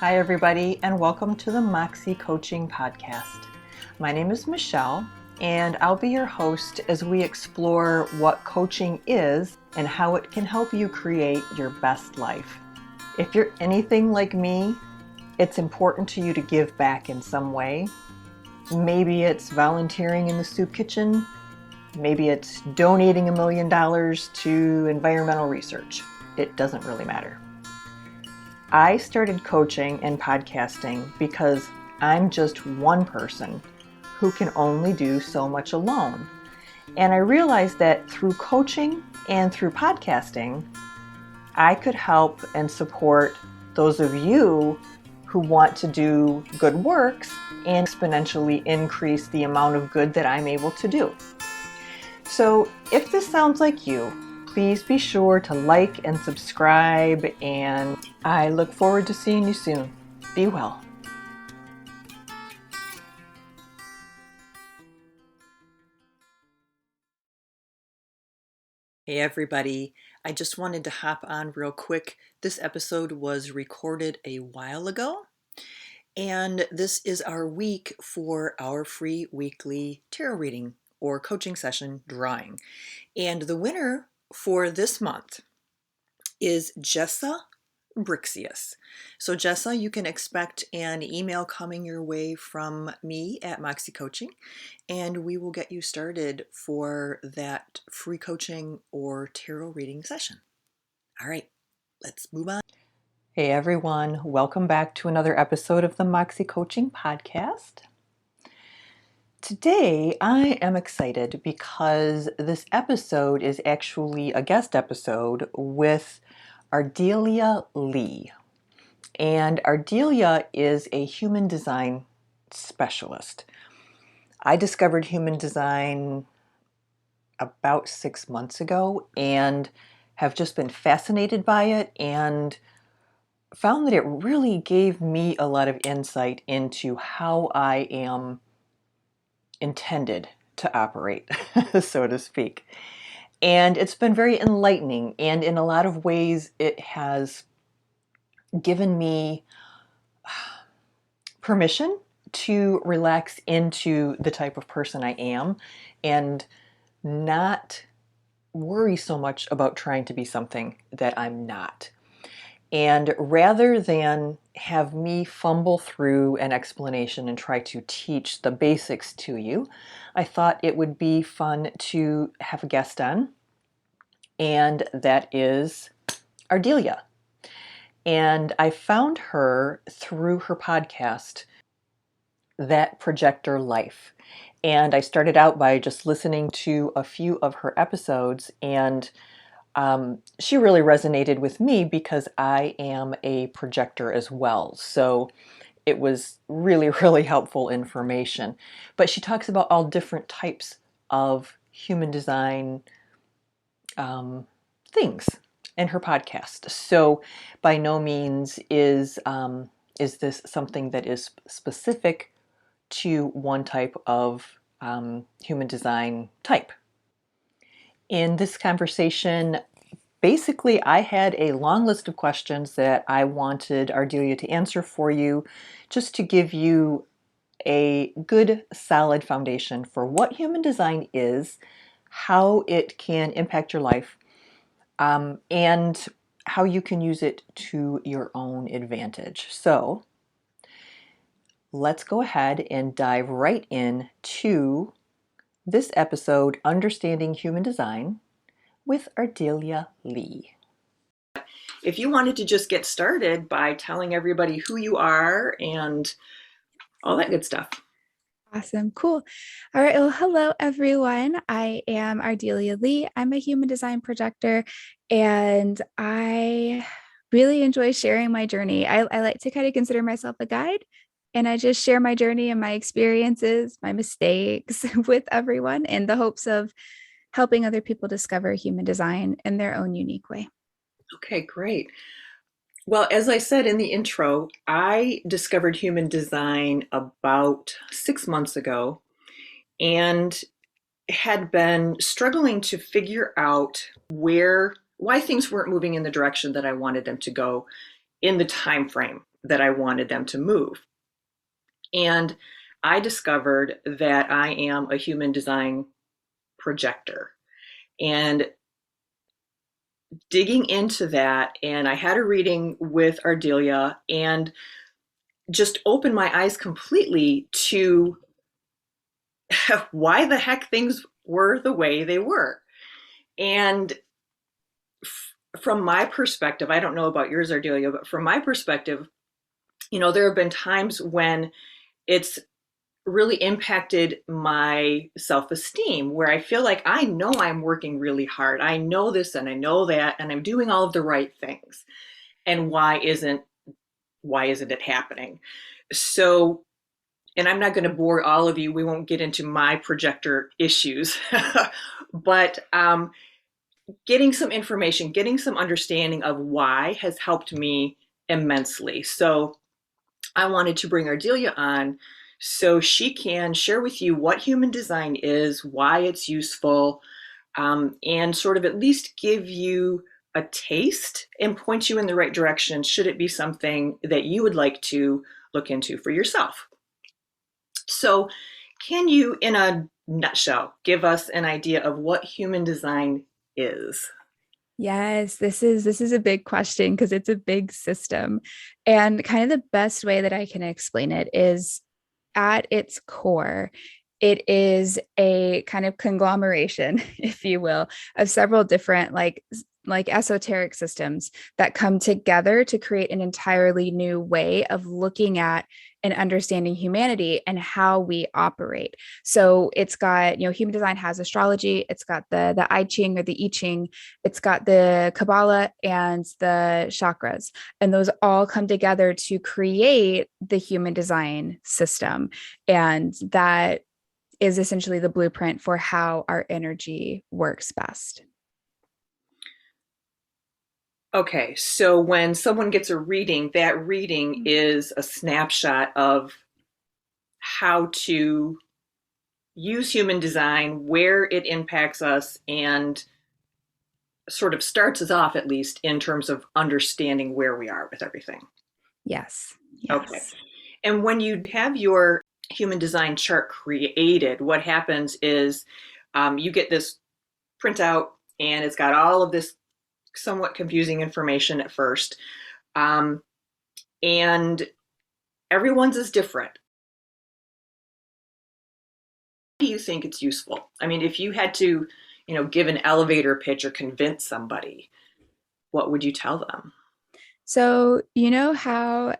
Hi, everybody, and welcome to the Moxxie Coaching Podcast. My name is Michelle, and I'll be your host as we explore what coaching is and how it can help you create your best life. If you're anything like me, it's important to you to give back in some way. Maybe it's volunteering in the soup kitchen. Maybe it's donating $1 million to environmental research. It doesn't really matter. I started coaching and podcasting because I'm just one person who can only do so much alone. And I realized that through coaching and through podcasting, I could help and support those of you who want to do good works and exponentially increase the amount of good that I'm able to do. So if this sounds like you, please be sure to like and subscribe, and I look forward to seeing you soon. Be well. Hey everybody, I just wanted to hop on real quick. This episode was recorded a while ago, and this is our week for our free weekly tarot reading or coaching session drawing. And the winner for this month is Jessa Brixius. So Jessa, you can expect an email coming your way from me at Moxxie Coaching, and we will get you started for that free coaching or tarot reading session. All right, let's move on. Hey everyone, welcome back to another episode of the Moxxie Coaching Podcast. Today I am excited because this episode is actually a guest episode with Ardelia Lee. And Ardelia is a human design specialist. I discovered human design about 6 months ago and have just been fascinated by it and found that it really gave me a lot of insight into how I am intended to operate, so to speak. And it's been very enlightening, and in a lot of ways it has given me permission to relax into the type of person I am and not worry so much about trying to be something that I'm not. And rather than have me fumble through an explanation and try to teach the basics to you, I thought it would be fun to have a guest on, and that is Ardelia. And I found her through her podcast, That Projector Life. And I started out by just listening to a few of her episodes, and she really resonated with me because I am a projector as well. So it was really, really helpful information. But she talks about all different types of human design things in her podcast. So by no means is this something that is specific to one type of human design type. In this conversation, basically, I had a long list of questions that I wanted Ardelia to answer for you, just to give you a good, solid foundation for what human design is, how it can impact your life, and how you can use it to your own advantage. So let's go ahead and dive right in to this episode, Understanding Human Design, with Ardelia Lee. If you wanted to just get started by telling everybody who you are and all that good stuff. Awesome. Cool. All right. Well, hello, everyone. I am Ardelia Lee. I'm a human design projector, and I really enjoy sharing my journey. I like to kind of consider myself a guide, and I just share my journey and my experiences, my mistakes with everyone in the hopes of helping other people discover human design in their own unique way. Okay, great. Well, as I said in the intro, I discovered human design about 6 months ago and had been struggling to figure out why things weren't moving in the direction that I wanted them to go in the time frame that I wanted them to move. And I discovered that I am a human design projector. And digging into that, and I had a reading with Ardelia and just opened my eyes completely to why the heck things were the way they were. And from my perspective, I don't know about yours, Ardelia, but from my perspective, there have been times when it's really impacted my self-esteem where I feel like I know I'm working really hard. I know this and I know that, and I'm doing all of the right things. And why isn't it happening? So, and I'm not going to bore all of you. We won't get into my projector issues, but getting some information, getting some understanding of why has helped me immensely. So I wanted to bring Ardelia on so she can share with you what human design is, why it's useful, and sort of at least give you a taste and point you in the right direction should it be something that you would like to look into for yourself. So, can you, in a nutshell, give us an idea of what human design is? Yes, this is a big question because it's a big system. And kind of the best way that I can explain it is at its core, it is a kind of conglomeration, if you will, of several different like esoteric systems that come together to create an entirely new way of looking at and understanding humanity and how we operate. So it's got, human design has astrology, it's got the I Ching or the I Ching, it's got the Kabbalah and the chakras. And those all come together to create the human design system. And that is essentially the blueprint for how our energy works best. Okay, so when someone gets a reading, that reading is a snapshot of how to use human design, where it impacts us, and sort of starts us off, at least, in terms of understanding where we are with everything. Yes. Okay. Yes. And when you have your human design chart created, what happens is you get this printout and it's got all of this somewhat confusing information at first. Um, and everyone's is different. Do you think it's useful? I mean, if you had to, give an elevator pitch or convince somebody, what would you tell them? So, you know how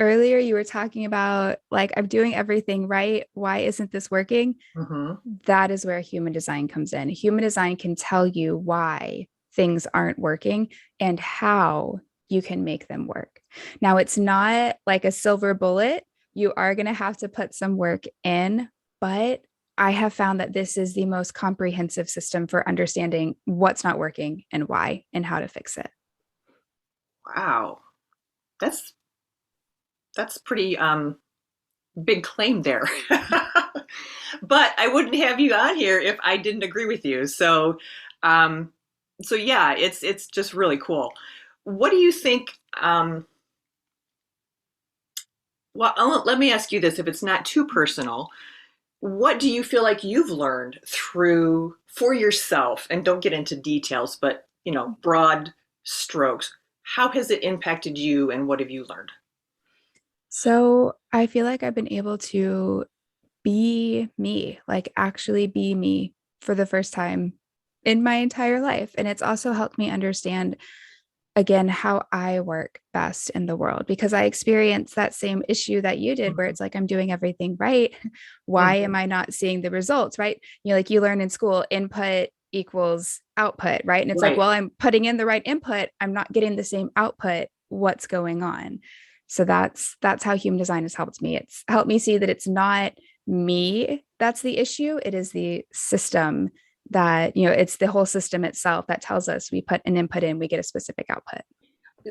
earlier you were talking about, like, I'm doing everything right. Why isn't this working? Mm-hmm. That is where human design comes in. Human design can tell you why things aren't working and how you can make them work. Now, it's not like a silver bullet. You are going to have to put some work in, but I have found that this is the most comprehensive system for understanding what's not working and why and how to fix it. Wow, that's pretty big claim there. But I wouldn't have you on here if I didn't agree with you. Um, so yeah, it's just really cool. What do you think? Well, let me ask you this: if it's not too personal, what do you feel like you've learned through for yourself? And don't get into details, but broad strokes. How has it impacted you, and what have you learned? So I feel like I've been able to be me, like actually be me for the first time in my entire life. And it's also helped me understand, again, how I work best in the world because I experienced that same issue that you did, where it's like, I'm doing everything right. Why am Mhm. I not seeing the results? Right. Like you learn in school, input equals output. Right. And it's like, Right. well, I'm putting in the right input. I'm not getting the same output. What's going on? So that's how human design has helped me. It's helped me see that it's not me that's the issue. It is the system that, it's the whole system itself that tells us we put an input in, we get a specific output.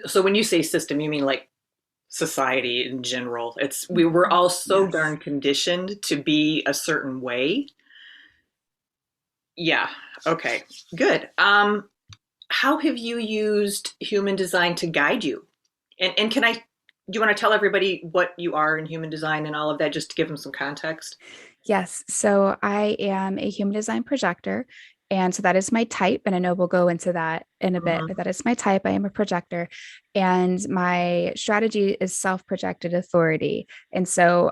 So when you say system, you mean like society in general. We're all so Yes. darn conditioned to be a certain way. Yeah. Okay. Good. How have you used human design to guide you? And can I do you want to tell everybody what you are in human design and all of that, just to give them some context? Yes. So I am a human design projector. And so that is my type. And I know we'll go into that in a bit, Mhm. but that is my type. I am a projector. And my strategy is self projected authority. And so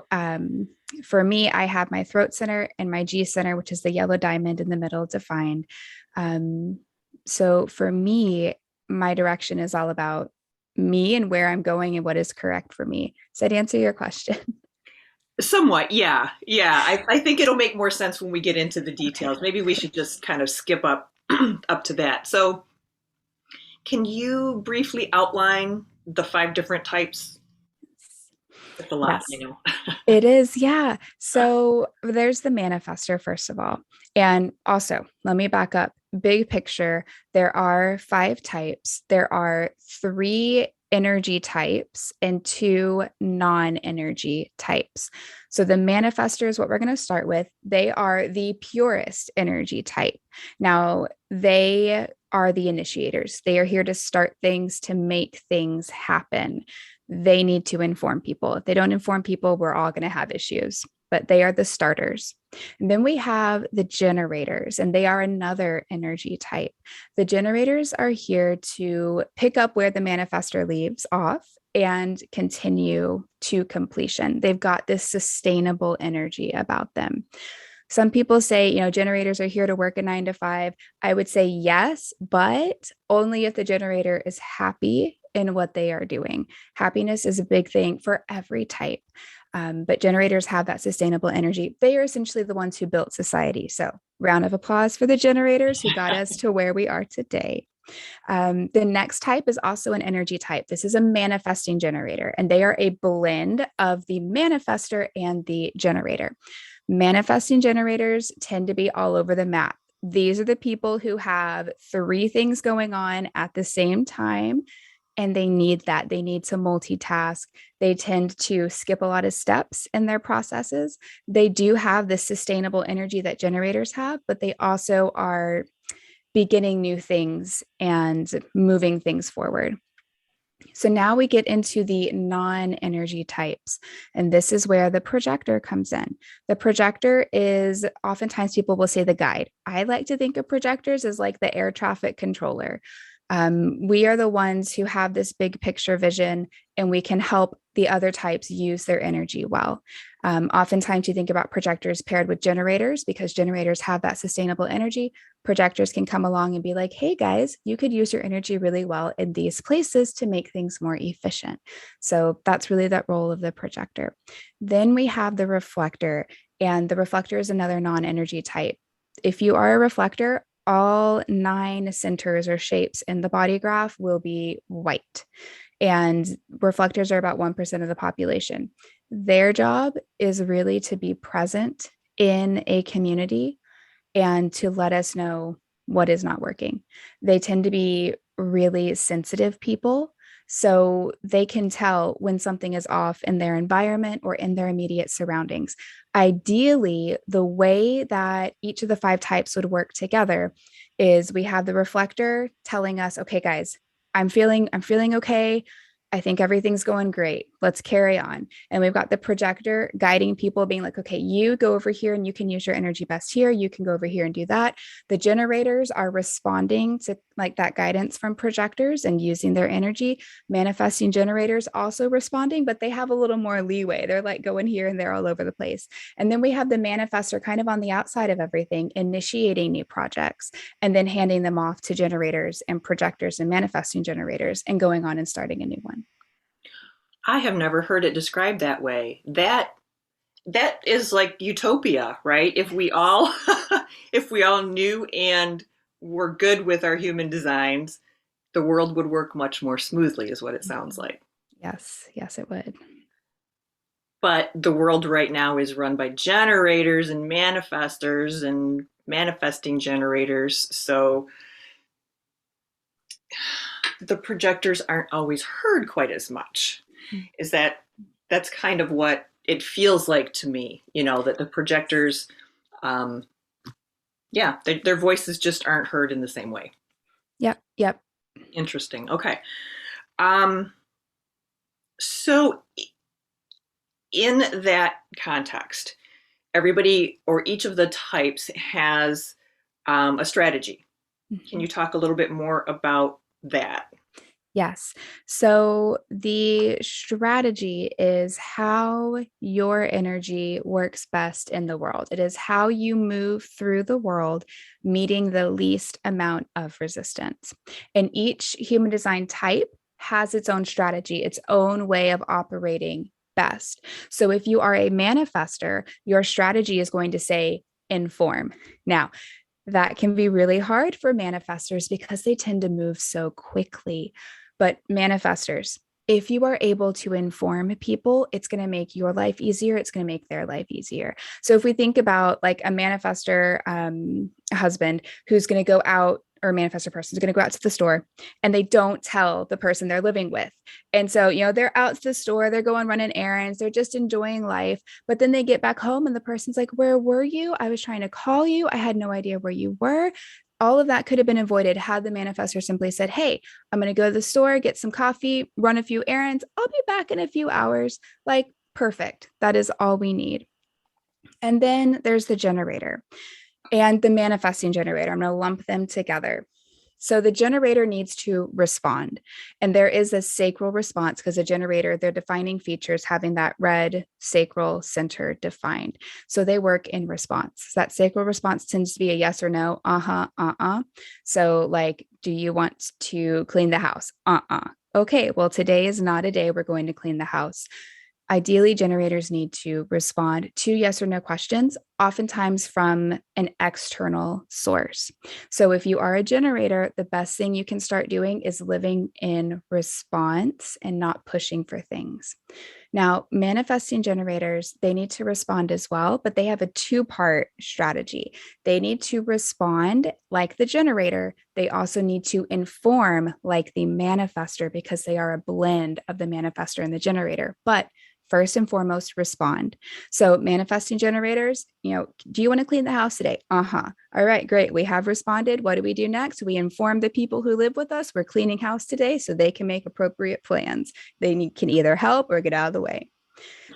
for me, I have my throat center and my G center, which is the yellow diamond in the middle, defined. Um, so for me, my direction is all about me and where I'm going and what is correct for me. Does that answer your question? Somewhat, yeah. Yeah. I think it'll make more sense when we get into the Okay. details. Maybe we should just kind of skip up up to that. So, can you briefly outline the five different types? It's a lot, I Yes. know. It is, yeah. So there's the manifester, first of all. And also, let me back up. Big picture, there are five types. There are three energy types and two non energy types. So the manifester is what we're going to start with. They are the purest energy type. Now, they are the initiators. They are here to start things, to make things happen. They need to inform people. If they don't inform people, we're all going to have issues, but they are the starters. And then we have the generators, and they are another energy type. The generators are here to pick up where the manifestor leaves off and continue to completion. They've got this sustainable energy about them. Some people say, generators are here to work a 9 to 5. I would say yes, but only if the generator is happy in what they are doing. Happiness is a big thing for every type. But generators have that sustainable energy. They are essentially the ones who built society. So, round of applause for the generators who got us to where we are today. The next type is also an energy type. This is a manifesting generator, and they are a blend of the manifester and the generator. Manifesting generators tend to be all over the map. These are the people who have three things going on at the same time, and they need that. They need to multitask. They tend to skip a lot of steps in their processes. They do have the sustainable energy that generators have, but they also are beginning new things and moving things forward. So now we get into the non energy types. And this is where the projector comes in. The projector is oftentimes people will say the guide. I like to think of projectors as like the air traffic controller. We are the ones who have this big picture vision, and we can help the other types use their energy well. Oftentimes, you think about projectors paired with generators because generators have that sustainable energy. Projectors can come along and be like, hey guys, you could use your energy really well in these places to make things more efficient. So that's really that role of the projector. Then we have the reflector, and the reflector is another non energy type. If you are a reflector, all 9 centers or shapes in the body graph will be white. And reflectors are about 1% of the population. Their job is really to be present in a community and to let us know what is not working. They tend to be really sensitive people. So they can tell when something is off in their environment or in their immediate surroundings. Ideally, the way that each of the 5 types would work together is we have the reflector telling us, okay, guys, I'm feeling okay. I think everything's going great. Let's carry on. And we've got the projector guiding people, being like, okay, you go over here and you can use your energy best here. You can go over here and do that. The generators are responding to like that guidance from projectors and using their energy. Manifesting generators also responding, but they have a little more leeway. They're like going here and there all over the place. And then we have the manifestor kind of on the outside of everything, initiating new projects and then handing them off to generators and projectors and manifesting generators and going on and starting a new one. I have never heard it described that way. That is like utopia, right? If we all if we all knew and were good with our human designs, the world would work much more smoothly, is what it sounds like. Yes, yes, it would. But the world right now is run by generators and manifestors and manifesting generators. So the projectors aren't always heard quite as much. Is that's kind of what it feels like to me, that the projectors, um, yeah, their voices just aren't heard in the same way. Yep, yep. Interesting. Okay. Um, So, in that context, everybody or each of the types has a strategy. Can Mhm. you talk a little bit more about that? Yes. So the strategy is how your energy works best in the world. It is how you move through the world, meeting the least amount of resistance. And each human design type has its own strategy, its own way of operating best. So if you are a manifester, your strategy is going to say inform. Now, that can be really hard for manifestors because they tend to move so quickly. But manifestors, if you are able to inform people, it's going to make your life easier. It's going to make their life easier. So if we think about like a manifestor husband who's going to go out, or a manifestor person is going to go out to the store and they don't tell the person they're living with. And so, they're out to the store, they're going running errands, they're just enjoying life. But then they get back home and the person's like, "Where were you? I was trying to call you. I had no idea where you were." All of that could have been avoided had the manifestor simply said, "Hey, I'm going to go to the store, get some coffee, run a few errands. I'll be back in a few hours." Like, perfect. That is all we need. And then there's the generator and the manifesting generator. I'm going to lump them together. So the generator needs to respond. And there is a sacral response because a generator, their defining features having that red sacral center defined. So they work in response. That sacral response tends to be a yes or no, uh-huh, uh-uh. So like, do you want to clean the house? Uh-uh. Okay, well, today is not a day we're going to clean the house. Ideally, generators need to respond to yes or no questions, oftentimes from an external source. So, if you are a generator, the best thing you can start doing is living in response and not pushing for things. Now, manifesting generators, they need to respond as well, but they have a two-part strategy. They need to respond like the generator. They also need to inform like the manifester because they are a blend of the manifester and the generator. But first and foremost, respond. So, manifesting generators, do you want to clean the house today? Uh-huh. All right, great. We have responded. What do we do next? We inform the people who live with us we're cleaning house today so they can make appropriate plans. Can either help or get out of the way.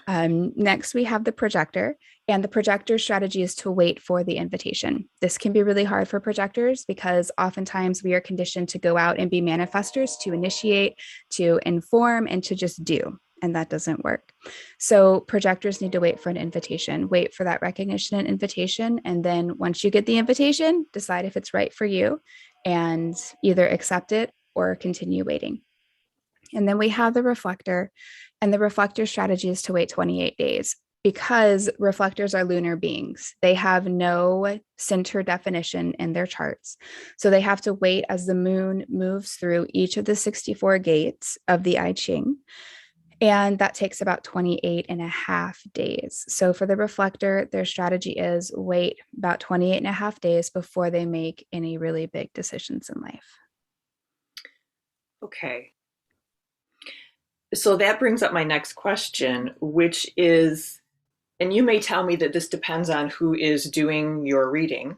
Next, we have the projector, and the projector strategy is to wait for the invitation. This can be really hard for projectors because oftentimes we are conditioned to go out and be manifestors, to initiate, to inform, and to just do. And that doesn't work. So projectors need to wait for an invitation, wait for that recognition and invitation. And then once you get the invitation, decide if it's right for you and either accept it or continue waiting. And then we have the reflector, and the reflector strategy is to wait 28 days because reflectors are lunar beings. They have no center definition in their charts. So they have to wait as the moon moves through each of the 64 gates of the I Ching. And that takes about 28 and a half days. So for the reflector, their strategy is wait about 28 and a half days before they make any really big decisions in life. Okay. So that brings up my next question, which is, and you may tell me that this depends on who is doing your reading.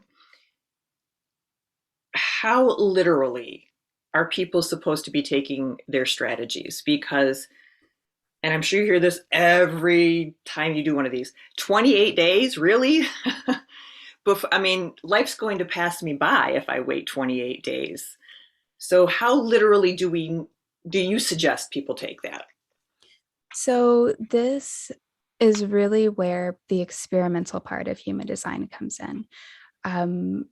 How literally are people supposed to be taking their strategies? Because, and I'm sure you hear this every time you do one of these, 28 days, really? I mean, life's going to pass me by if I wait 28 days. So how literally do you suggest people take that? So, this is really where the experimental part of human design comes in.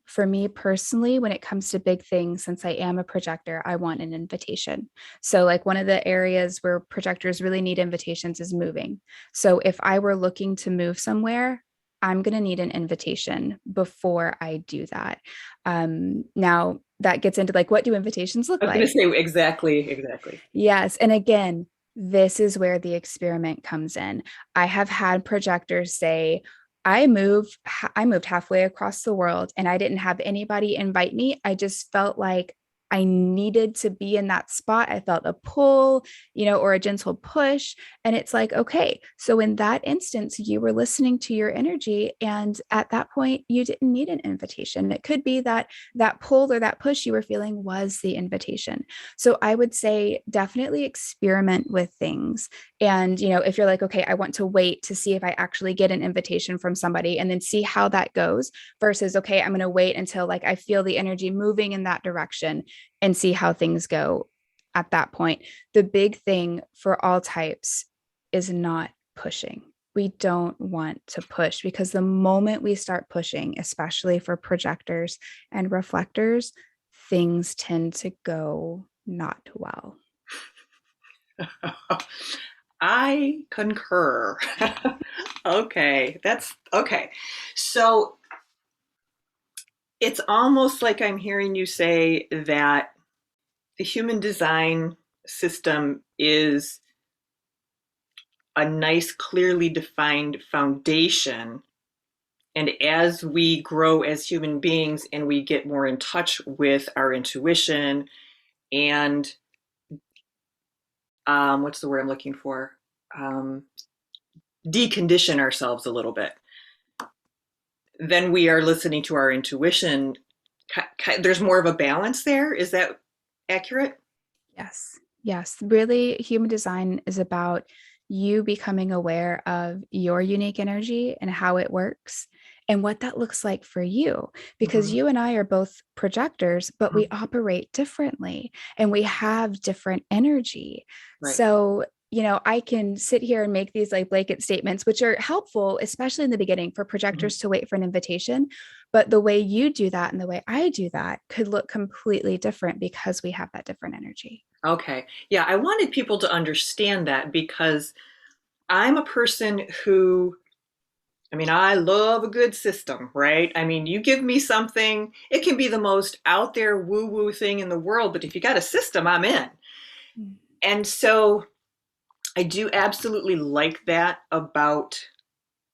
For me personally, when it comes to big things, since I am a projector, I want an invitation. So, like one of the areas where projectors really need invitations is moving. So, if I were looking to move somewhere, I'm going to need an invitation before I do that. Now, that gets into like, what do invitations look I was going like? to say exactly, exactly. Yes. And again, this is where the experiment comes in. I have had projectors say, I moved halfway across the world and I didn't have anybody invite me. I just felt like I needed to be in that spot. I felt a pull, or a gentle push. And it's like, okay, so in that instance, you were listening to your energy. And at that point, you didn't need an invitation. It could be that that pull or that push you were feeling was the invitation. So I would say definitely experiment with things. And, if you're like, okay, I want to wait to see if I actually get an invitation from somebody and then see how that goes versus, okay, I'm going to wait until like I feel the energy moving in that direction and see how things go at that point. The big thing for all types is not pushing. We don't want to push because the moment we start pushing, especially for projectors and reflectors, things tend to go not well. I concur. Okay, that's okay. So it's almost like I'm hearing you say that the human design system is a nice, clearly defined foundation. And as we grow as human beings and we get more in touch with our intuition and what's the word I'm looking for? Um, Decondition ourselves a little bit, then we are listening to our intuition. There's more of a balance there. Is that accurate? Yes. Yes. Really, human design is about you becoming aware of your unique energy and how it works and what that looks like for you. Because Mm-hmm. you and I are both projectors, but we Mm-hmm. operate differently and we have different energy. Right. So, I can sit here and make these like blanket statements, which are helpful, especially in the beginning for Mm-hmm. projectors to wait for an invitation. But the way you do that and the way I do that could look completely different because we have that different energy. Okay. Yeah, I wanted people to understand that because I'm a person who, I mean, I love a good system, right? I mean, you give me something, it can be the most out there woo woo thing in the world, but if you got a system, I'm in. Mm. And so I do absolutely like that about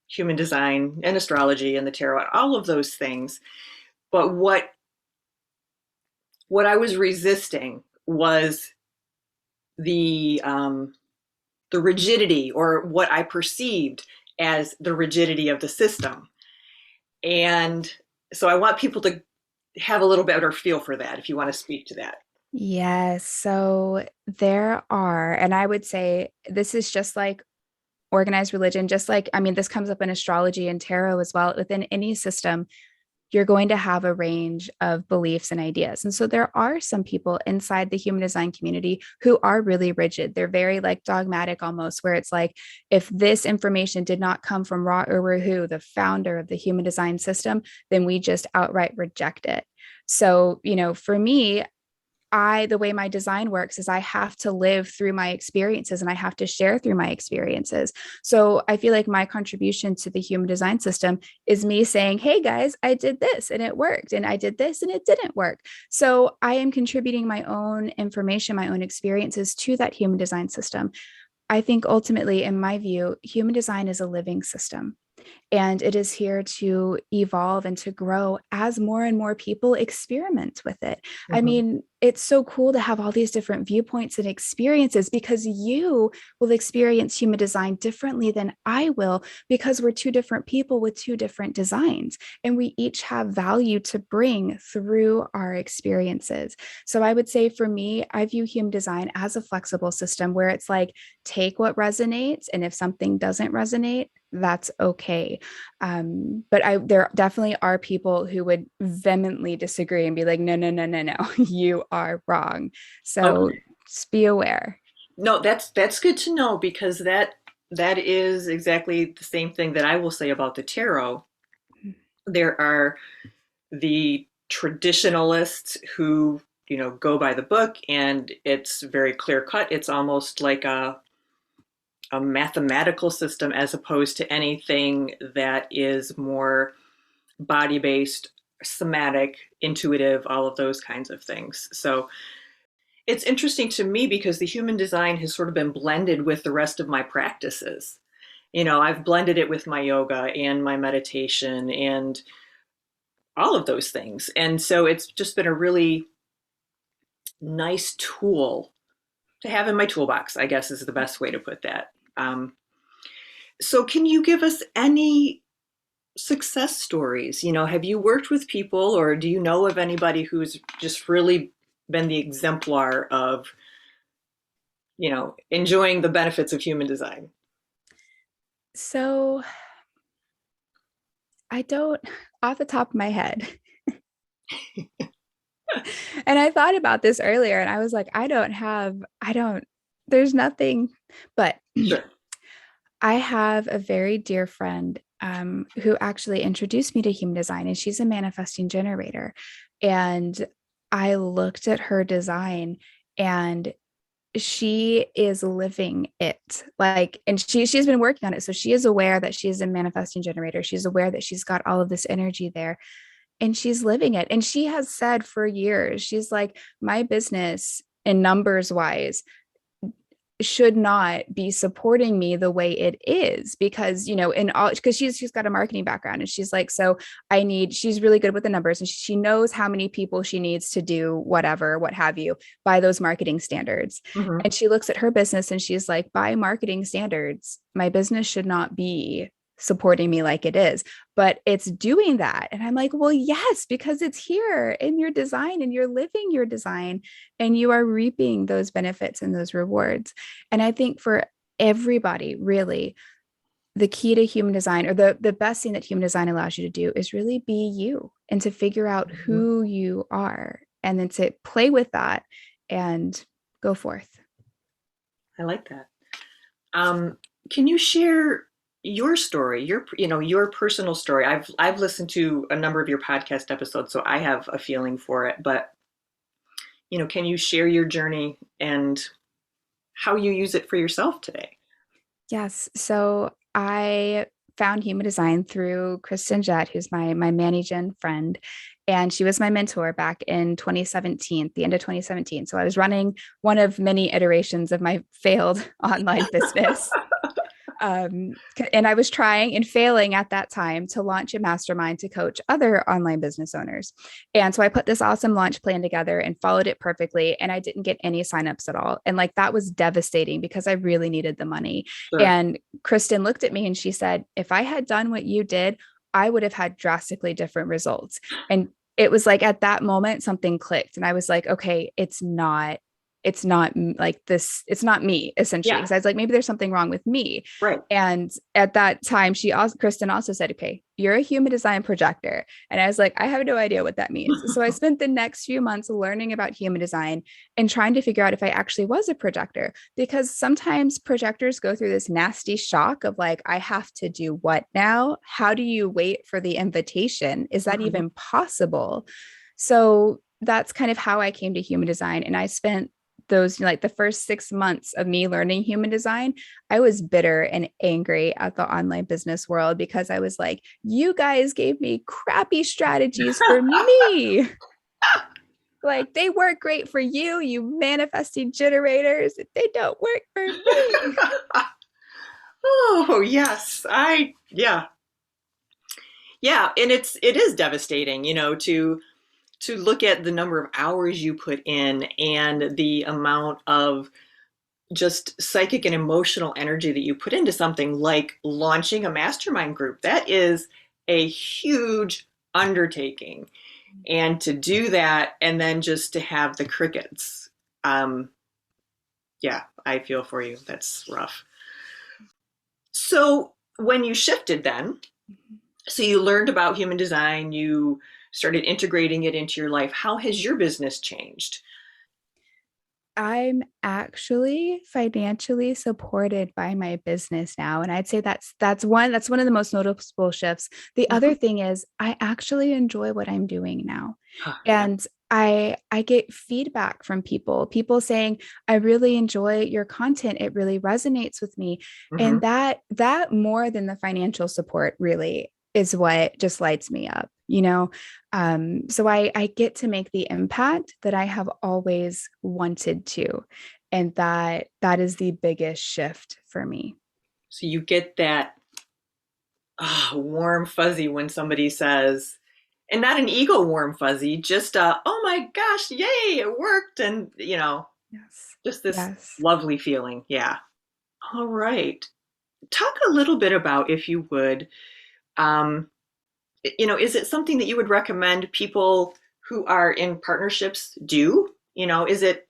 human design and astrology and the tarot, all of those things. But what I was resisting was the the rigidity, or what I perceived as the rigidity of the system. And so I want people to have a little better feel for that, if you want to speak to that. Yes. So there are, and I would say this is just like organized religion, just like, I mean, this comes up in astrology and tarot as well. Within any system, you're going to have a range of beliefs and ideas. And so there are some people inside the human design community who are really rigid. They're very like dogmatic almost, where it's like, if this information did not come from Ra Uru, the founder of the human design system, then we just outright reject it. So, for me, the way my design works is I have to live through my experiences and I have to share through my experiences. So I feel like my contribution to the human design system is me saying, hey guys, I did this and it worked, and I did this and it didn't work. So I am contributing my own information, my own experiences to that human design system. I think ultimately, in my view, human design is a living system. And it is here to evolve and to grow as more and more people experiment with it. I Mm-hmm. mean, it's so cool to have all these different viewpoints and experiences because you will experience human design differently than I will because we're two different people with two different designs. And we each have value to bring through our experiences. So I would say for me, I view human design as a flexible system where it's like, take what resonates. And if something doesn't resonate, that's okay. But there definitely are people who would vehemently disagree and be like, no, no, no, no, no, you are wrong. So Okay. just be aware. No, that's good to know, because that is exactly the same thing that I will say about the tarot. There are the traditionalists who, go by the book and it's very clear cut. It's almost like a mathematical system, as opposed to anything that is more body based, somatic, intuitive, all of those kinds of things. So it's interesting to me because the human design has sort of been blended with the rest of my practices. I've blended it with my yoga and my meditation and all of those things. And so it's just been a really nice tool to have in my toolbox, I guess is the best way to put that. So can you give us any success stories? Have you worked with people or do you know of anybody who's just really been the exemplar of, enjoying the benefits of human design? So I don't, off the top of my head, and I thought about this earlier and I was like, there's nothing, but Sure. I have a very dear friend who actually introduced me to human design, and she's a manifesting generator. And I looked at her design and she is living it, like, and she's been working on it, so she is aware that she is a manifesting generator. She's aware that she's got all of this energy there and she's living it. And she has said for years, she's like, my business in numbers wise should not be supporting me the way it is, because in all, because she's got a marketing background, and she's like, so she's really good with the numbers, and she knows how many people she needs to do whatever, what have you, by those marketing standards. Hmm. And she looks at her business and she's like, by marketing standards, my business should not be supporting me like it is, but it's doing that. And I'm like, well, yes, because it's here in your design and you're living your design and you are reaping those benefits and those rewards. And I think for everybody, really, the key to human design, or the best thing that human design allows you to do, is really be you and to figure out who you are and then to play with that and go forth. I like that. Can you share your story, your personal story? I've listened to a number of your podcast episodes, so I have a feeling for it. But can you share your journey and how you use it for yourself today? Yes. So I found human design through Kristen Jett, who's my Manny-Gen friend. And she was my mentor back in 2017, the end of 2017. So I was running one of many iterations of my failed online business. And I was trying and failing at that time to launch a mastermind to coach other online business owners. And so I put this awesome launch plan together and followed it perfectly. And I didn't get any signups at all. And like that was devastating because I really needed the money. Sure. And Kristen looked at me and she said, if I had done what you did, I would have had drastically different results. And it was like at that moment, something clicked. And I was like, okay, it's not like this, it's not me, essentially. Yeah. Because I was like, maybe there's something wrong with me. Right. And at that time, Kristen also said, okay, you're a human design projector. And I was like, I have no idea what that means. So I spent the next few months learning about human design and trying to figure out if I actually was a projector, because sometimes projectors go through this nasty shock of like, I have to do what now? How do you wait for the invitation? Is that Mhm. even possible? So that's kind of how I came to human design. And I spent those, like the first 6 months of me learning human design, I was bitter and angry at the online business world because I was like, you guys gave me crappy strategies for me. Like they work great for you, you manifesting generators. They don't work for me. Oh, yes. Yeah. Yeah, and it is devastating, to look at the number of hours you put in and the amount of just psychic and emotional energy that you put into something like launching a mastermind group. That is a huge undertaking. And to do that and then just to have the crickets. Um, yeah, I feel for you. That's rough. So when you shifted then, so you learned about human design, you started integrating it into your life. How has your business changed? I'm actually financially supported by my business now, and I'd say that's one of the most noticeable shifts. The other Mhm. thing is I actually enjoy what I'm doing now. Yeah. And I get feedback from people saying, I really enjoy your content. It really resonates with me. And Hmm. that more than the financial support really is what just lights me up, you know? So I get to make the impact that I have always wanted to. And that is the biggest shift for me. So you get that warm fuzzy when somebody says, And not an ego warm fuzzy, just oh my gosh, yay, it worked. And, Yes. just this Yes. lovely feeling. Yeah. All right. Talk a little bit about, if you would, um, is it something that you would recommend people who are in partnerships do? Is it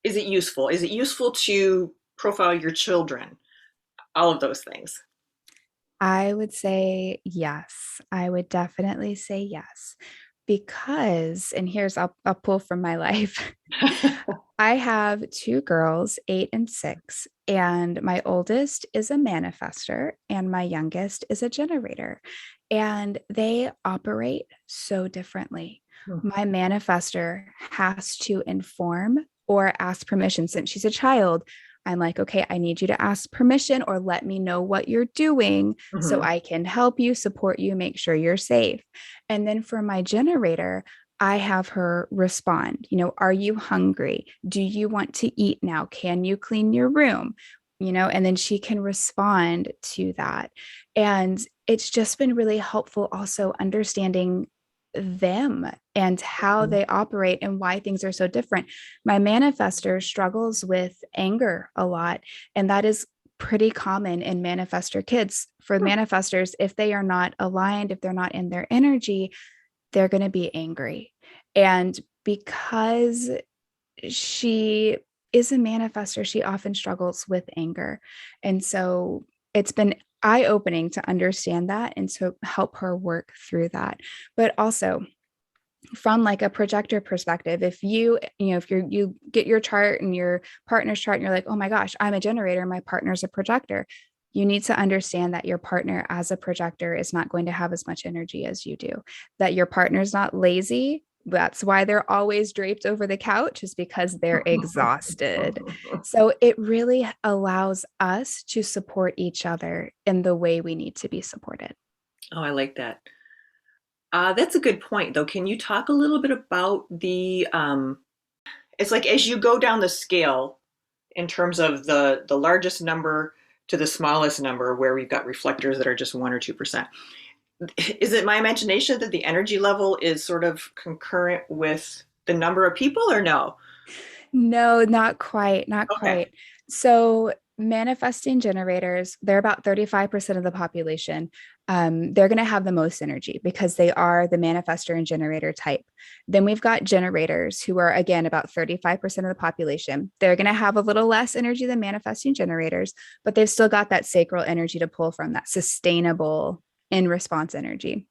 useful? Is it useful to profile your children? All of those things. I would say yes. I would definitely say yes. Because, and here's, I'll pull from my life. I have two girls, 8 and 6, and my oldest is a manifester and my youngest is a generator. And they operate so differently. My manifester has to inform or ask permission since she's a child. I'm like, okay, I need you to ask permission or let me know what you're doing so Hmm. I can help you, support you, make sure you're safe. And then for my generator, I have her respond, are you hungry? Do you want to eat now? Can you clean your room? And then she can respond to that. And it's just been really helpful also understanding them and how they operate and why things are so different. My manifester struggles with anger a lot, and that is pretty common in manifester kids. For manifestors, if they are not aligned, if they're not in their energy, they're going to be angry. And because she is a manifester, she often struggles with anger. And so it's been eye opening to understand that and to help her work through that. But also, from like a projector perspective, if you get your chart and your partner's chart and you're like, oh my gosh, I'm a generator, my partner's a projector, you need to understand that your partner as a projector is not going to have as much energy as you do, that your partner's not lazy. That's why they're always draped over the couch, is because they're exhausted. So it really allows us to support each other in the way we need to be supported. Oh, I like that. That's a good point, though. Can you talk a little bit about it's like as you go down the scale in terms of the largest number to the smallest number, where we've got reflectors that are just 1 or 2%. Is it my imagination that the energy level is sort of concurrent with the number of people, or no? No, not quite, not Okay. quite. So manifesting generators, they're about 35% of the population. They're going to have the most energy because they are the manifestor and generator type. Then we've got generators who are, again, about 35% of the population. They're going to have a little less energy than manifesting generators, but they've still got that sacral energy to pull from, that sustainable in response energy.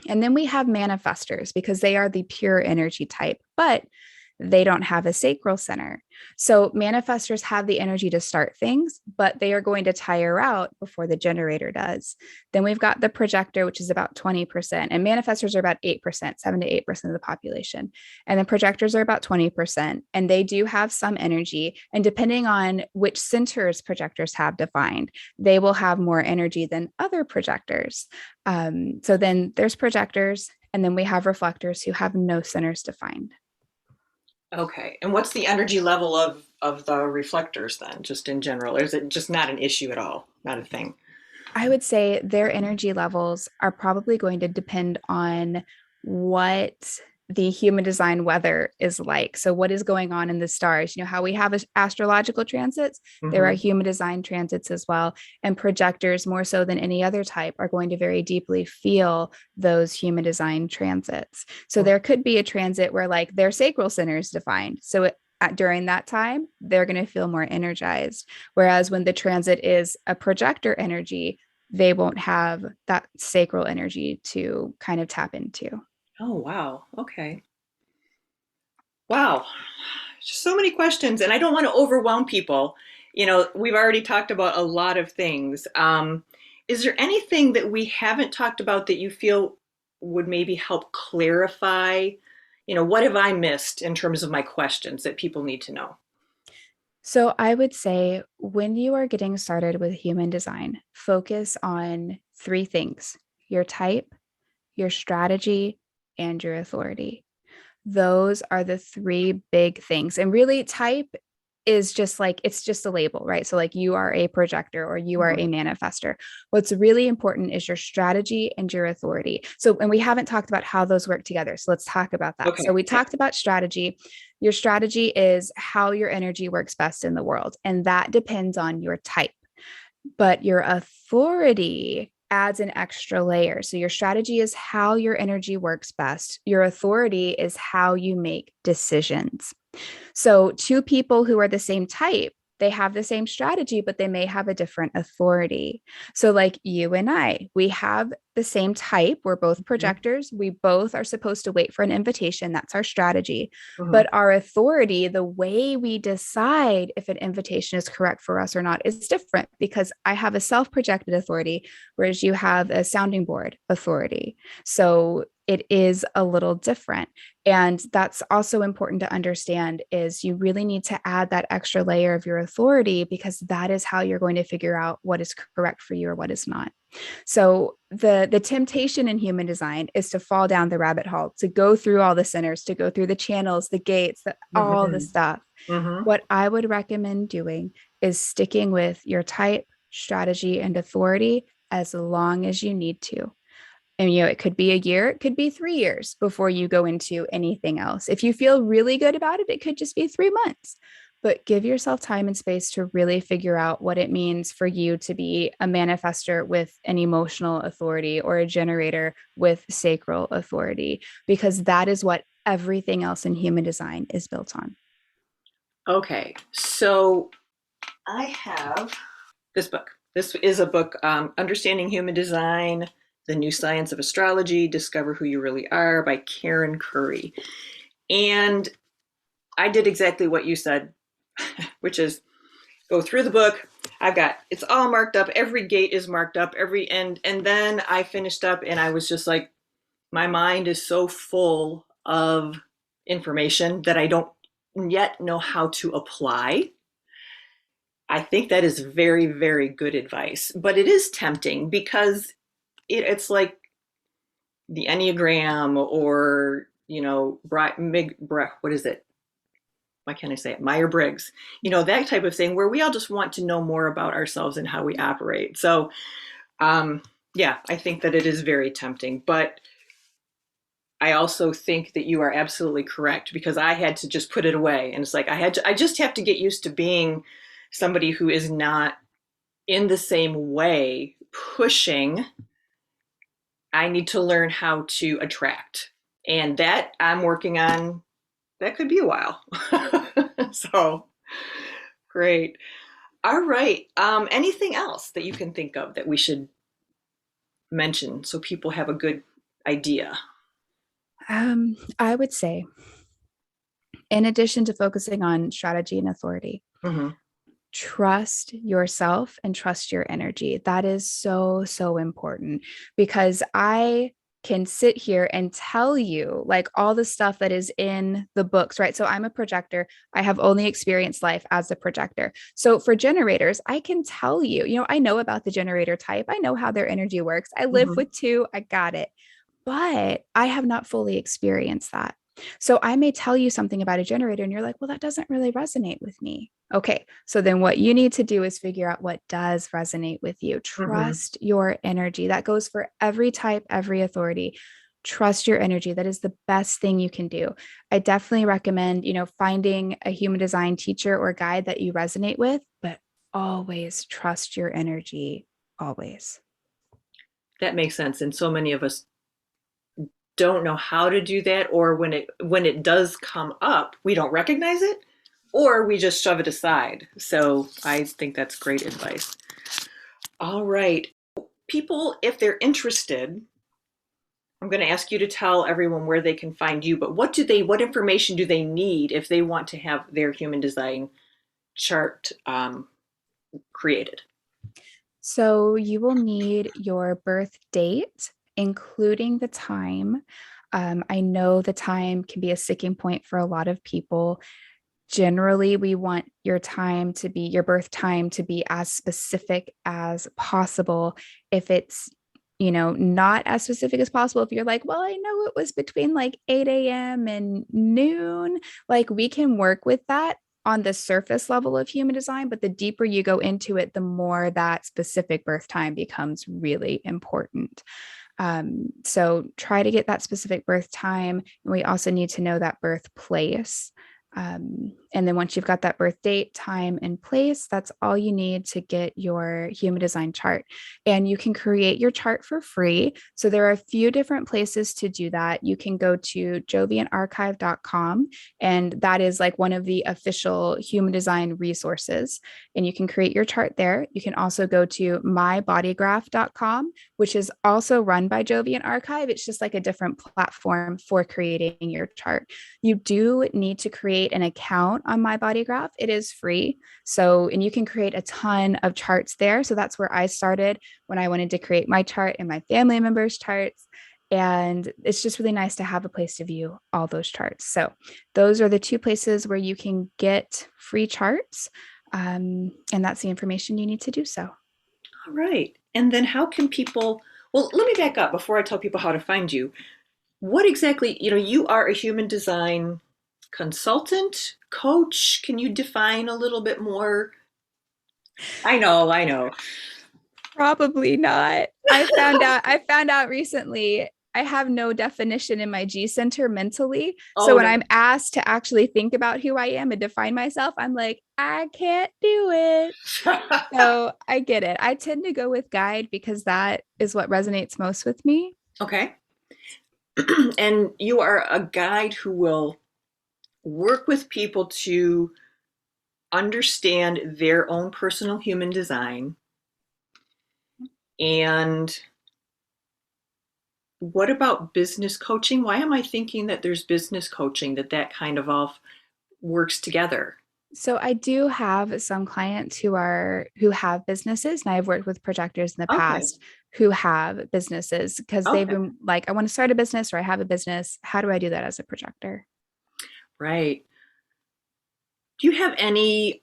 And then we have manifestors because they are the pure energy type, but they don't have a sacral center. So manifestors have the energy to start things, but they are going to tire out before the generator does. Then we've got the projector, which is about 20%, and manifestors are about 8%, 7 to 8% of the population. And the projectors are about 20%, and they do have some energy. And depending on which centers projectors have defined, they will have more energy than other projectors. So then there's projectors, and then we have reflectors who have no centers defined. Okay. And what's the energy level of the reflectors then, just in general? Or is it just not an issue at all? Not a thing? I would say their energy levels are probably going to depend on what the human design weather is like. So, what is going on in the stars? How we have astrological transits, there are Hmm. human design transits as well. And projectors, more so than any other type, are going to very deeply feel those human design transits. So, there could be a transit where like their sacral center is defined. So, during that time, they're going to feel more energized. Whereas when the transit is a projector energy, they won't have that sacral energy to kind of tap into. Oh, wow. Okay. Wow. Just so many questions, and I don't want to overwhelm people. We've already talked about a lot of things. Is there anything that we haven't talked about that you feel would maybe help clarify? What have I missed in terms of my questions that people need to know? So I would say when you are getting started with human design, focus on three things: your type, your strategy, and your authority. Those are the three big things. And really, type is just like, it's just a label, right? So like you are a projector or you are Mhm. a manifester. What's really important is your strategy and your authority. So, and we haven't talked about how those work together. So let's talk about that. So Okay. we Yeah. talked about strategy. Your strategy is how your energy works best in the world. And that depends on your type. But your authority adds an extra layer. So your strategy is how your energy works best. Your authority is how you make decisions. So, two people who are the same type, they have the same strategy, but they may have a different authority. So, like you and I, we have the same type. We're both Mhm. projectors. We both are supposed to wait for an invitation. That's our strategy. Mhm. But our authority, the way we decide if an invitation is correct for us or not, is different because I have a self projected authority, whereas you have a sounding board authority. So, it is a little different. And that's also important to understand is you really need to add that extra layer of your authority because that is how you're going to figure out what is correct for you or what is not. So the temptation in human design is to fall down the rabbit hole, to go through all the centers, to go through the channels, the gates, all the Mhm. stuff. Mhm. What I would recommend doing is sticking with your type, strategy, and authority as long as you need to. And, it could be a year, it could be 3 years before you go into anything else. If you feel really good about it, it could just be 3 months. But give yourself time and space to really figure out what it means for you to be a manifester with an emotional authority or a generator with sacral authority, because that is what everything else in human design is built on. Okay. So I have this book. This is a book, Understanding Human Design, The New Science of Astrology, Discover Who You Really Are by Karen Curry. And I did exactly what you said, which is go through the book. It's all marked up. Every gate is marked up, every end. And then I finished up and I was just like, my mind is so full of information that I don't yet know how to apply. I think that is very, very good advice, but it is tempting because it's like the Enneagram or, what is it? Why can't I say it? Meyer-Briggs, that type of thing where we all just want to know more about ourselves and how we operate. So, yeah, I think that it is very tempting, but I also think that you are absolutely correct because I had to just put it away. And it's like, I just have to get used to being somebody who is not in the same way pushing. I need to learn how to attract. And that I'm working on. That could be a while. So great. All right. Anything else that you can think of that we should mention so people have a good idea? I would say, in addition to focusing on strategy and authority, Mm-hmm. trust yourself and trust your energy. That is so, so important because I can sit here and tell you like all the stuff that is in the books, right? So I'm a projector. I have only experienced life as a projector. So for generators, I can tell you, I know about the generator type. I know how their energy works. I live Mm-hmm. with two. I got it. But I have not fully experienced that. So I may tell you something about a generator and you're like, well, that doesn't really resonate with me. Okay. So then what you need to do is figure out what does resonate with you. Mm-hmm. Trust your energy. That goes for every type, every authority. Trust your energy. That is the best thing you can do. I definitely recommend, finding a human design teacher or guide that you resonate with, but always trust your energy. Always. That makes sense. And so many of us don't know how to do that, or when it does come up, we don't recognize it, or we just shove it aside. So I think that's great advice. All right. People, if they're interested, I'm going to ask you to tell everyone where they can find you, but what information do they need if they want to have their human design chart created? So you will need your birth date, including the time. I know the time can be a sticking point for a lot of people. Generally, we want your birth time to be as specific as possible. If it's, not as specific as possible, if you're like, well, I know it was between like 8 a.m. and noon, like we can work with that. on the surface level of human design, but the deeper you go into it, the more that specific birth time becomes really important. So try to get that specific birth time. And we also need to know that birthplace. And then once you've got that birth date, time, and place, that's all you need to get your human design chart. And you can create your chart for free. So there are a few different places to do that. You can go to jovianarchive.com, and that is like one of the official human design resources. And you can create your chart there. You can also go to mybodygraph.com, which is also run by Jovian Archive. It's just like a different platform for creating your chart. You do need to create an account on My Body Graph. It is free. So, and you can create a ton of charts there. So that's where I started when I wanted to create my chart and my family members' charts. And it's just really nice to have a place to view all those charts. So those are the two places where you can get free charts. And that's the information you need to do so. All right. And then how can people, well, let me back up before I tell people how to find you. What exactly, you are a human design consultant, coach. Can you define a little bit more? I know. Probably not. I found out recently I have no definition in my G center mentally. So Oh, when no. I'm asked to actually think about who I am and define myself, I'm like, I can't do it. So I get it. I tend to go with guide because that is what resonates most with me. Okay. And you are a guide who will work with people to understand their own personal human design. And what about business coaching? Why am I thinking that there's business coaching, that kind of all works together? So I do have some clients who have businesses, and I've worked with projectors in the Okay. past who have businesses because they've Okay. been like, I want to start a business or I have a business. How do I do that as a projector? Right. Do you have any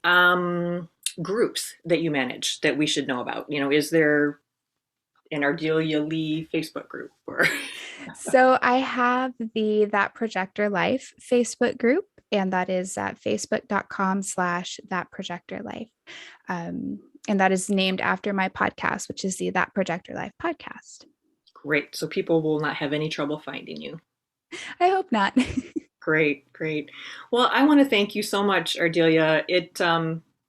groups that you manage that we should know about? Is there an Ardelia Lee Facebook group or? So I have the That Projector Life Facebook group, and that is at facebook.com/that projector life. And that is named after my podcast, which is the That Projector Life podcast. Great. So people will not have any trouble finding you. I hope not. Great, great. Well, I want to thank you so much, Ardelia.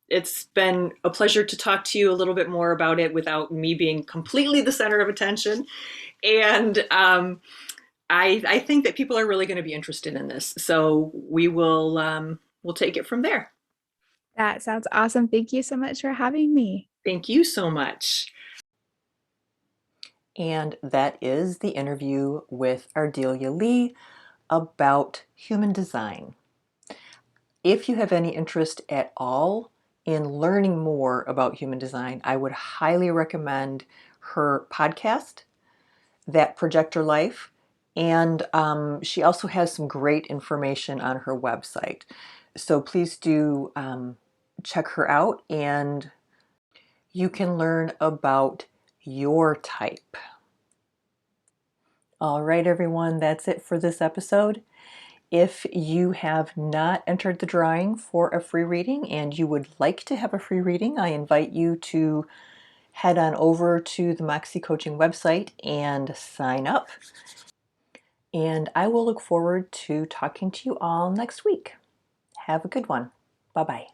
It's been a pleasure to talk to you a little bit more about it without me being completely the center of attention. And I think that people are really going to be interested in this. So we'll take it from there. That sounds awesome. Thank you so much for having me. Thank you so much. And that is the interview with Ardelia Lee about human design. If you have any interest at all in learning more about human design, I would highly recommend her podcast, That Projector Life. And she also has some great information on her website. So please do check her out, and you can learn about your type. All right, everyone, that's it for this episode. If you have not entered the drawing for a free reading and you would like to have a free reading, I invite you to head on over to the Moxxie Coaching website and sign up. And I will look forward to talking to you all next week. Have a good one. Bye-bye.